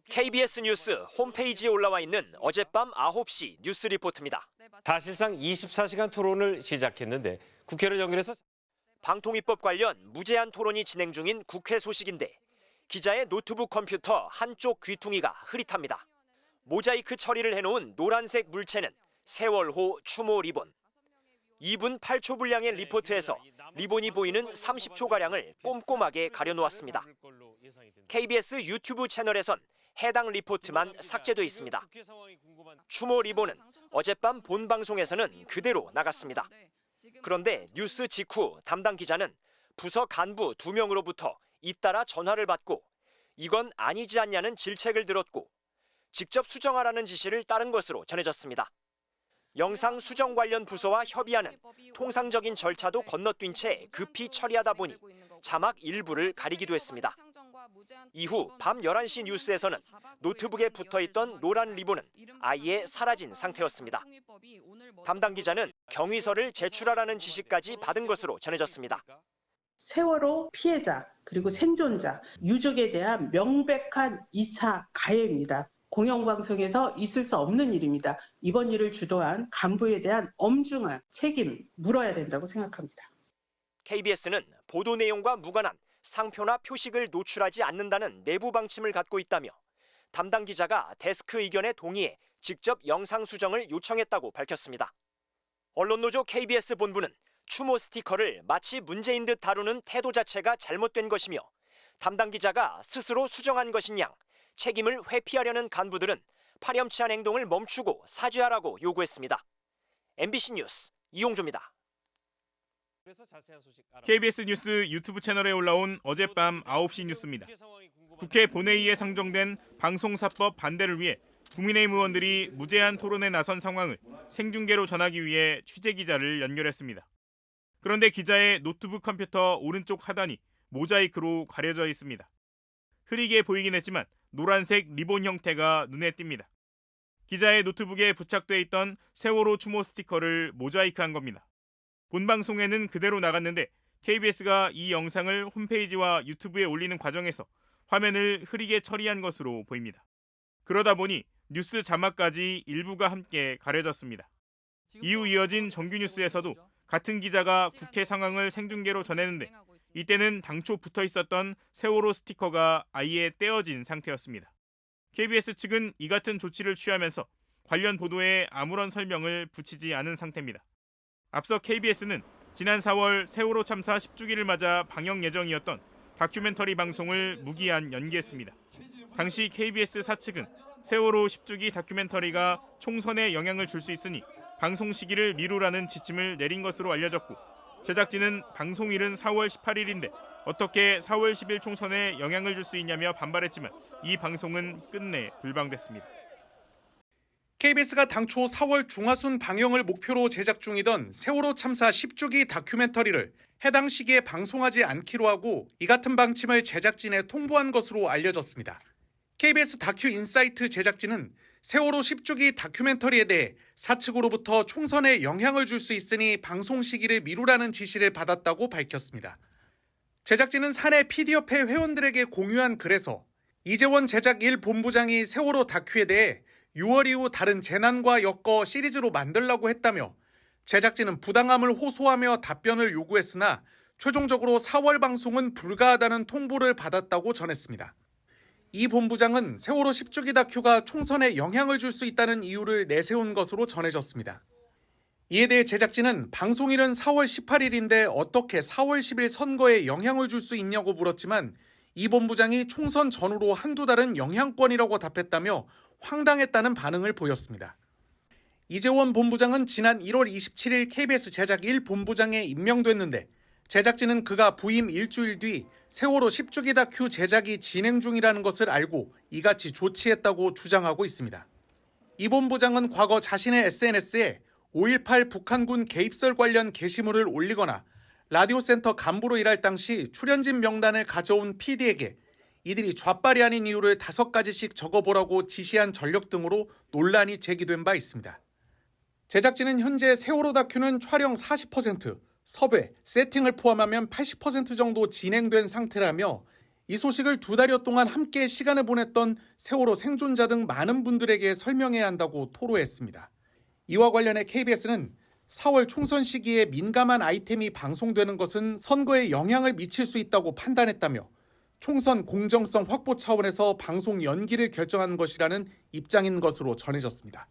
KBS 뉴스 홈페이지에 올라와 있는 어젯밤 9시 뉴스 리포트입니다. 사실상 24시간 토론을 시작했는데 국회를 연결해서 방통위법 관련 무제한 토론이 진행 중인 국회 소식인데 기자의 노트북 컴퓨터 한쪽 귀퉁이가 흐릿합니다. 모자이크 처리를 해놓은 노란색 물체는 세월호 추모 리본. 2분 8초 분량의 리포트에서 리본이 보이는 30초가량을 꼼꼼하게 가려놓았습니다. KBS 유튜브 채널에선 해당 리포트만 삭제돼 있습니다. 추모 리본은 어젯밤 본 방송에서는 그대로 나갔습니다. 그런데 뉴스 직후 담당 기자는 부서 간부 2명으로부터 잇따라 전화를 받고 이건 아니지 않냐는 질책을 들었고 직접 수정하라는 지시를 따른 것으로 전해졌습니다. 영상 수정 관련 부서와 협의하는 통상적인 절차도 건너뛴 채 급히 처리하다 보니 자막 일부를 가리기도 했습니다. 이후 밤 11시 뉴스에서는 노트북에 붙어있던 노란 리본은 아예 사라진 상태였습니다. 담당 기자는 경위서를 제출하라는 지시까지 받은 것으로 전해졌습니다. 세월호 피해자 그리고 생존자, 유족에 대한 명백한 2차 가해입니다. 공영방송에서 있을 수 없는 일입니다. 이번 일을 주도한 간부에 대한 엄중한 책임 물어야 된다고 생각합니다. KBS는 보도 내용과 무관한 상표나 표식을 노출하지 않는다는 내부 방침을 갖고 있다며 담당 기자가 데스크 의견에 동의해 직접 영상 수정을 요청했다고 밝혔습니다. 언론노조 KBS 본부는 추모 스티커를 마치 문제인 듯 다루는 태도 자체가 잘못된 것이며 담당 기자가 스스로 수정한 것인 양 책임을 회피하려는 간부들은 파렴치한 행동을 멈추고 사죄하라고 요구했습니다. MBC 뉴스 이용조입니다. KBS 뉴스 유튜브 채널에 올라온 어젯밤 9시 뉴스입니다. 국회 본회의에 상정된 방송사법 반대를 위해 국민의힘 의원들이 무제한 토론에 나선 상황을 생중계로 전하기 위해 취재기자를 연결했습니다. 그런데 기자의 노트북 컴퓨터 오른쪽 하단이 모자이크로 가려져 있습니다. 흐리게 보이긴 했지만 노란색 리본 형태가 눈에 띕니다. 기자의 노트북에 부착돼 있던 세월호 추모 스티커를 모자이크한 겁니다. 본 방송에는 그대로 나갔는데 KBS가 이 영상을 홈페이지와 유튜브에 올리는 과정에서 화면을 흐리게 처리한 것으로 보입니다. 그러다 보니 뉴스 자막까지 일부가 함께 가려졌습니다. 이후 이어진 정규 뉴스에서도 같은 기자가 국회 상황을 생중계로 전했는데 이때는 당초 붙어 있었던 세월호 스티커가 아예 떼어진 상태였습니다. KBS 측은 이 같은 조치를 취하면서 관련 보도에 아무런 설명을 붙이지 않은 상태입니다. 앞서 KBS는 지난 4월 세월호 참사 10주기를 맞아 방영 예정이었던 다큐멘터리 방송을 무기한 연기했습니다. 당시 KBS 사측은 세월호 10주기 다큐멘터리가 총선에 영향을 줄 수 있으니 방송 시기를 미루라는 지침을 내린 것으로 알려졌고 제작진은 방송일은 4월 18일인데 어떻게 4월 10일 총선에 영향을 줄 수 있냐며 반발했지만 이 방송은 끝내 불방됐습니다. KBS가 당초 4월 중하순 방영을 목표로 제작 중이던 세월호 참사 10주기 다큐멘터리를 해당 시기에 방송하지 않기로 하고 이 같은 방침을 제작진에 통보한 것으로 알려졌습니다. KBS 다큐 인사이트 제작진은 세월호 10주기 다큐멘터리에 대해 사측으로부터 총선에 영향을 줄 수 있으니 방송 시기를 미루라는 지시를 받았다고 밝혔습니다. 제작진은 사내 PD협회 회원들에게 공유한 글에서 이재원 제작 1 본부장이 세월호 다큐에 대해 6월 이후 다른 재난과 엮어 시리즈로 만들라고 했다며 제작진은 부당함을 호소하며 답변을 요구했으나 최종적으로 4월 방송은 불가하다는 통보를 받았다고 전했습니다. 이 본부장은 세월호 10주기 다큐가 총선에 영향을 줄 수 있다는 이유를 내세운 것으로 전해졌습니다. 이에 대해 제작진은 방송일은 4월 18일인데 어떻게 4월 10일 선거에 영향을 줄 수 있냐고 물었지만 이 본부장이 총선 전후로 한두 달은 영향권이라고 답했다며 황당했다는 반응을 보였습니다. 이재원 본부장은 지난 1월 27일 KBS 제작 1 본부장에 임명됐는데 제작진은 그가 부임 일주일 뒤 세월호 10주기 다큐 제작이 진행 중이라는 것을 알고 이같이 조치했다고 주장하고 있습니다. 이 본부장은 과거 자신의 SNS에 5.18 북한군 개입설 관련 게시물을 올리거나 라디오센터 간부로 일할 당시 출연진 명단을 가져온 PD에게 이들이 좌빨이 아닌 이유를 5가지씩 적어보라고 지시한 전력 등으로 논란이 제기된 바 있습니다. 제작진은 현재 세월호 다큐는 촬영 40%, 섭외, 세팅을 포함하면 80% 정도 진행된 상태라며 이 소식을 2달여 동안 함께 시간을 보냈던 세월호 생존자 등 많은 분들에게 설명해야 한다고 토로했습니다. 이와 관련해 KBS는 4월 총선 시기에 민감한 아이템이 방송되는 것은 선거에 영향을 미칠 수 있다고 판단했다며 총선 공정성 확보 차원에서 방송 연기를 결정한 것이라는 입장인 것으로 전해졌습니다.